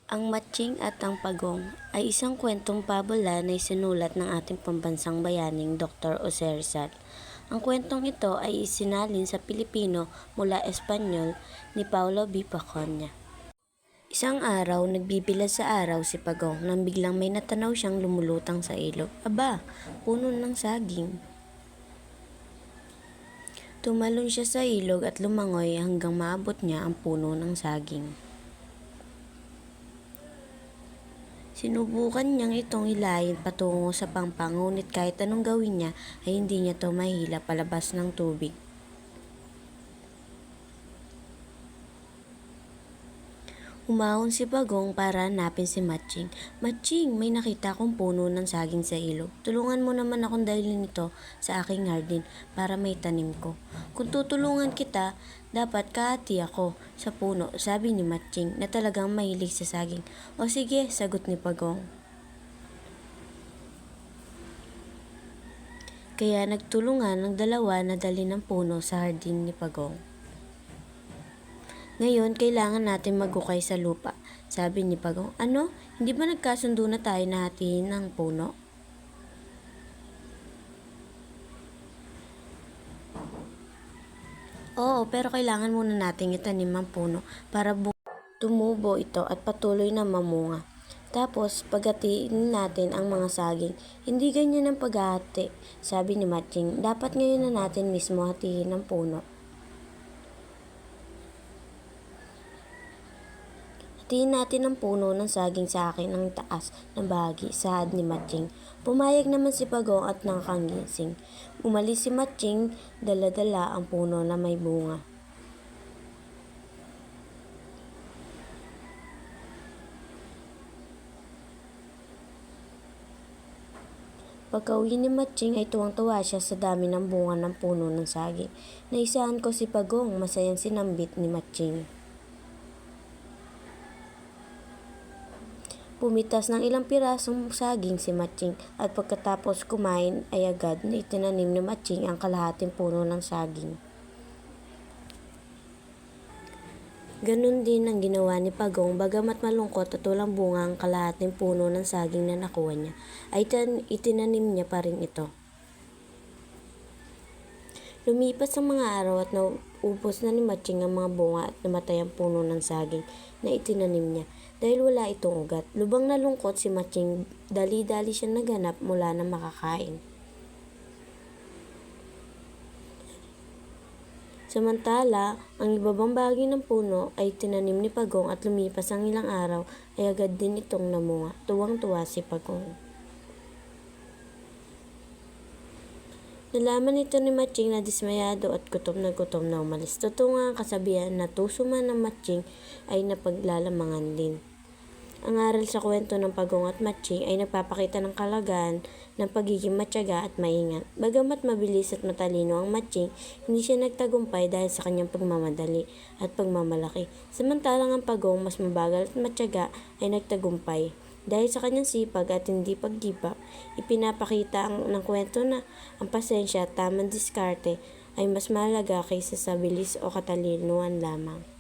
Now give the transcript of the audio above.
Ang Matching at ang Pagong ay isang kwentong pabula na isinulat ng ating pambansang bayaning Dr. Jose Rizal. Ang kwentong ito ay isinalin sa Pilipino mula Espanyol ni Paulo B. Paconia. Isang araw, nagbibilad sa araw si Pagong nang biglang may natanaw siyang lumulutang sa ilog. Aba, puno ng saging. Tumalon siya sa ilog at lumangoy hanggang maabot niya ang puno ng saging. Sinubukan niyang itong hilahin patungo sa pampang, ngunit kahit anong gawin niya ay hindi niya ito mahila palabas ng tubig. Umahon si Pagong para hanapin si Matching. Matching, may nakita akong puno ng saging sa ilog. Tulungan mo naman akong dalhin ito sa aking hardin para may tanim ko. Kung tutulungan kita, dapat kahati ako sa puno, sabi ni Matching na talagang mahilig sa saging. O sige, sagot ni Pagong. Kaya nagtulungan ng dalawa na dalhin ang puno sa hardin ni Pagong. Ngayon, kailangan natin magukay sa lupa, sabi ni Pagong. Ano? Hindi ba nagkasundo na tayo na hatiin ng puno? Oo, pero kailangan muna nating itanim ang puno para tumubo ito at patuloy na mamunga. Tapos, paghatiin natin ang mga saging. Hindi ganyan ang paghahati, sabi ni Matching. Dapat ngayon na natin mismo hatiin ang puno. Hatiin natin ang puno ng saging sa akin ng taas ng bahagi, saad ni Matching. Pumayag naman si Pagong at nakakangising. Umalis si Matching, dala-dala ang puno na may bunga. Pagka-uwi ni Matching ay tuwang-tuwa siya sa dami ng bunga ng puno ng saging. Naisahan ko si Pagong, masayang sinambit ni Matching. Pumitas ng ilang pirasong saging si Matching at pagkatapos kumain ay agad na itinanim ni Matching ang kalahating puno ng saging. Ganon din ang ginawa ni Pagong, bagamat malungkot at walang bunga ang kalahating puno ng saging na nakuha niya, ay itinanim niya pa rin ito. Lumipas ang mga araw at naubos na ni Matching ang mga bunga at namatay ang puno ng saging na itinanim niya dahil wala itong ugat. Lubang nalungkot si Matching, dali-dali siya naganap mula na makakain. Samantala, ang ibabang bahagi ng puno ay tinanim ni Pagong at lumipas ang ilang araw ay agad din itong namunga. Tuwang-tuwa si Pagong. Nalaman ito ni Matching na dismayado at gutom na umalis. Totoo nga ang kasabihan na tuso man ng Matching ay napaglalamangan din. Ang aral sa kwento ng Pagong at Matching ay nagpapakita ng kalagahan ng pagiging matyaga at maingat. Bagamat mabilis at matalino ang Matching, hindi siya nagtagumpay dahil sa kanyang pagmamadali at pagmamalaki. Samantalang ang Pagong, mas mabagal at matyaga, ay nagtagumpay. Dahil sa kanyang sipag at hindi pag-give up, ipinapakita ng kwento na ang pasensya at tamang diskarte ay mas mahalaga kaysa sa bilis o katalinuhan lamang.